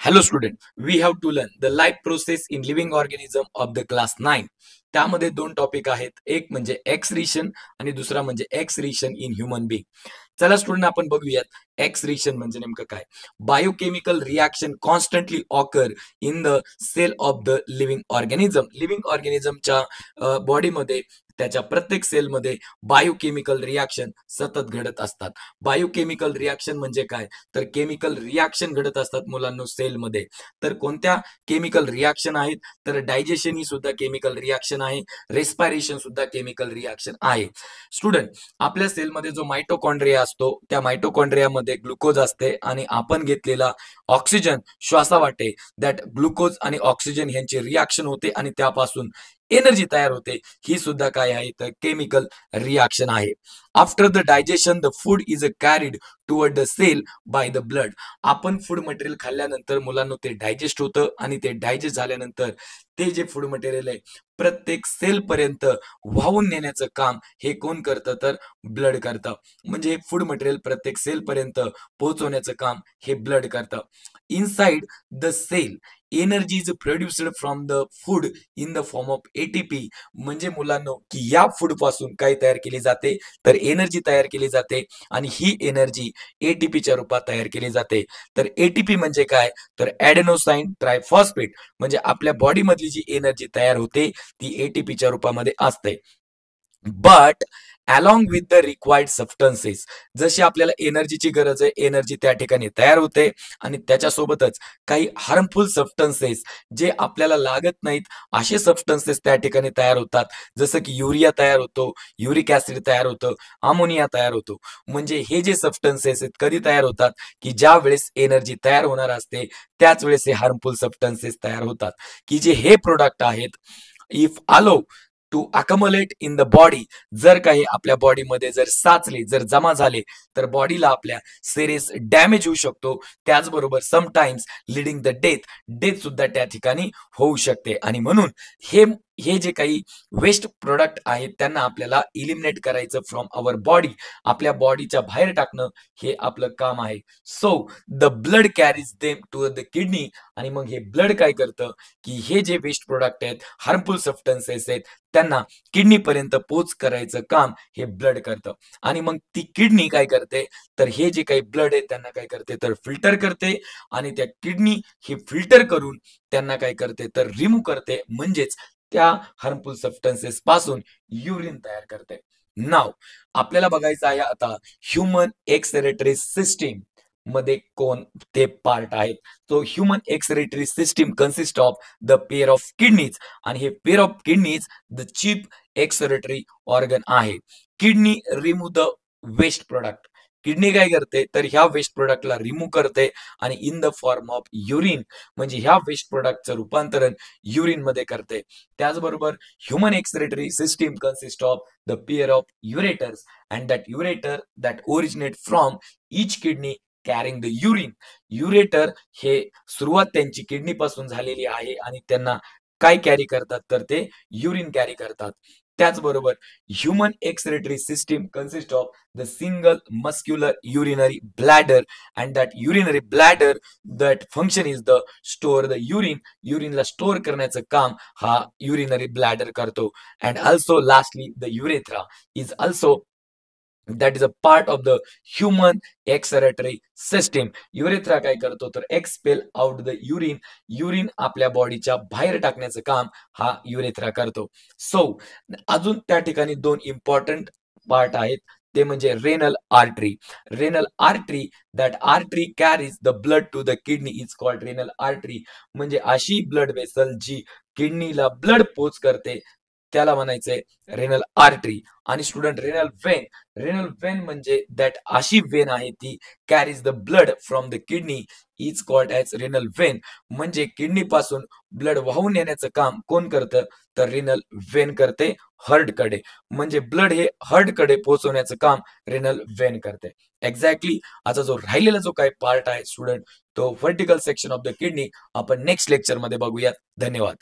Hello student, we have to learn the life process in living organism of the class 9. त्यामध्ये दोन topic आहेत, एक म्हणजे excretion आणि दुसरा म्हणजे एक्सक्रीशन इन ह्यूमन बीइंग. चला स्टुडंट आपण बघूयात एक्सक्रीशन म्हणजे नेमकं काय. Biochemical reaction constantly occur in the cell of the living organism. Living ऑर्गॅनिझमच्या बॉडीमध्ये त्याच्या प्रत्येक सेलमध्ये बायोकेमिकल रिॲक्शन सतत घडत असतात. बायोकेमिकल रिॲक्शन म्हणजे काय, तर केमिकल रिॲक्शन घडत असतात मुलांनो सेलमध्ये. तर कोणत्या केमिकल रिॲक्शन आहेत, तर डायजेशन ही सुद्धा केमिकल रिॲक्शन आहे, रेस्पिरेशन सुद्धा केमिकल रिॲक्शन आहे. स्टुडंट, आपल्या सेलमध्ये जो मायटोकॉन्ड्रिया असतो त्या मायटोकॉन्ड्रियामध्ये ग्लुकोज असते आणि आपण घेतलेला ऑक्सिजन श्वासावाटे दॅट ग्लुकोज आणि ऑक्सिजन यांची रिॲक्शन होते आणि त्यापासून एनर्जी तयार होते. ही सुद्धा काय आहे, तर केमिकल रिॲक्शन आहे. After the digestion the food is carried toward the cell by the blood. आपण फूड मटेरियल खाल्ल्यानंतर मुलांना ते डायजेस्ट होतं आणि ते डायजेस्ट झाल्यानंतर ते जे फूड मटेरियल आहे प्रत्येक सेल पर्यंत वाहून नेण्याचं काम हे कोण करतं, तर ब्लड करतं. म्हणजे फूड मटेरियल प्रत्येक सेल पर्यंत पोहोचवण्याचं काम हे ब्लड करतं. Inside the cell energy is produced from the food in the form of ATP. म्हणजे मुलांनो की या फूड पासून काय तयार केली जाते, तर एनर्जी तयार केली जाते आणि ही एनर्जी एटीपीच्या रूपात तयार केली जाते. तर एटीपी म्हणजे काय, तर ॲडेनोसाइन ट्रायफॉस्फेट. म्हणजे आपल्या बॉडीमधली जी एनर्जी तयार होते ती एटीपीच्या रूपामध्ये असते. But along with the required substances, जशी आपल्याला एनर्जीची गरज आहे एनर्जी त्या ठिकाणी तयार होते आणि त्याच्यासोबतच काही हार्मफुल सबस्टन्सेस जे आपल्याला लागत नाहीत असे सबस्टन्सेस त्या ठिकाणी तयार होतात. जसं की युरिया तयार होतो, युरिक ऍसिड तयार होतं, अमोनिया तयार होतो. म्हणजे हे जे सबस्टन्सेस आहेत कधी तयार होतात, की ज्या वेळेस एनर्जी तयार होणार असते त्याच वेळेस हे हार्मफुल सबस्टन्सेस तयार होतात. की जे हे प्रोडक्ट आहेत इफ अलो टू अकमलेट इन द बॉडी, जर काही आपल्या बॉडीमध्ये जर साचले जर जमा झाले तर बॉडीला आपल्या सिरियस डॅमेज होऊ शकतो. त्याचबरोबर समटाइम्स लिडिंग द डेथ सुद्धा त्या ठिकाणी होऊ शकते. आणि म्हणून हे हे जे काही वेस्ट प्रोडक्ट आहेत त्यांना आपल्याला इलिमिनेट करायचं फ्रॉम आवर बॉडी, आपल्या बॉडीच्या बाहेर टाकणं हे आपलं काम आहे. So the blood carries them to the kidney. आणि मग हे ब्लड काय करतं, की हे जे वेस्ट प्रोडक्ट आहेत हार्मफुल सबस्टन्सेस आहेत त्यांना किडनी पर्यंत पोच करायचं काम हे ब्लड करतं. आणि मग ती किडनी काय करते, तर हे जे काही ब्लड आहे त्यांना काय करते, तर फिल्टर करते आणि त्या किडनी हे फिल्टर करून त्यांना काय करते, तर रिमूव्ह करते. म्हणजेच त्या हार्मफुल सबस्टन्सेस पासून युरिन तयार करते. नाव आपल्याला बघायचं आहे आता ह्यूमन एक्सक्रेटरी सिस्टीम मध्ये कोणते पार्ट आहेत. तो human excretory system consist of the pair of kidneys आणि हे pair of kidneys the chief excretory organ आहे. Kidney remove the waste product. Kidney काय करते, तर ह्या वेस्ट प्रोडक्टला रिमूव्ह करते आणि in the form of urine, म्हणजे ह्या वेस्ट प्रोडक्टचं रूपांतरण युरिन मध्ये करते. त्याचबरोबर human excretory system consist of the pair of ureters and that ureter that originate from each kidney carrying the urine. Ureter हे सुरुवात त्यांची किडनी पासून झालेली आहे आणि त्यांना काय कॅरी करतात, तर ते युरिन कॅरी करतात. त्याचबरोबर human excretory system consist of the single muscular urinary bladder and that urinary bladder that function is the store the urine. युरिनला स्टोअर करण्याचं काम हा युरिनरी ब्लॅडर करतो. And also lastly the urethra is also that is a part of the human excretory system. Urethra काय करतो, तर expel out the urine. Urine आपल्या बॉडीच्या बाहेर टाकण्याचं काम हा युरेथ्रा करतो. सो अजून त्या ठिकाणी दोन इम्पॉर्टंट पार्ट आहेत, ते म्हणजे renal artery. Renal artery that artery carries the blood to the kidney is called renal artery. म्हणजे अशी ब्लड वेसल जी किडनीला ब्लड पोच करते त्याला म्हणायचंय रेनल आर्टरी. आणि student renal vein, renal vein म्हणजे दॅट अशी वेन आहे ती carries the blood from the kidney is called as renal vein. म्हणजे किडनी पासून ब्लड वाहून येण्याचं काम कोण करतं, तर रेनल वेन करते हार्टकडे. म्हणजे ब्लड हे हार्टकडे पोहोचवण्याचं काम रेनल वेन करते. एक्झॅक्टली आता जो राहिलेला जो काही पार्ट आहे स्टुडंट, तो vertical section of the kidney आपण नेक्स्ट लेक्चर मध्ये बघूयात. धन्यवाद.